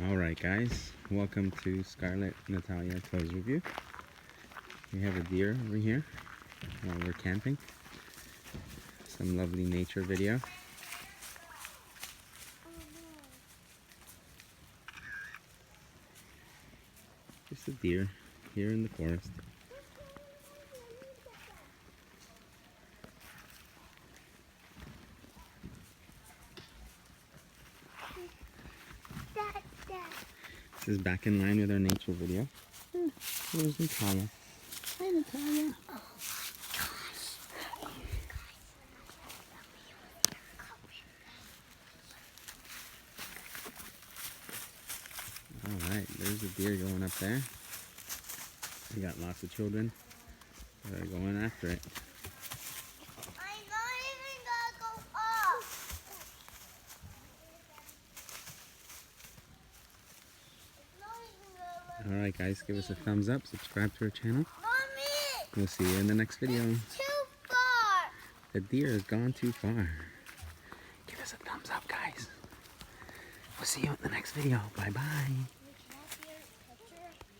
Alright guys, welcome to Scarlett, Natalia, ToysReview. We have a deer over here while we're camping. Some lovely nature video. Just a deer here in the forest. This is back in line with our nature video. Where's Natalia? Hi Natalia. Oh my gosh. Alright, there's a deer going up there. We got lots of children that are going after it. I'm not even gonna go up. Alright guys, give us a thumbs up, subscribe to our channel. Mommy! We'll see you in the next video. Too far! The deer has gone too far. Give us a thumbs up guys. We'll see you in the next video. Bye bye.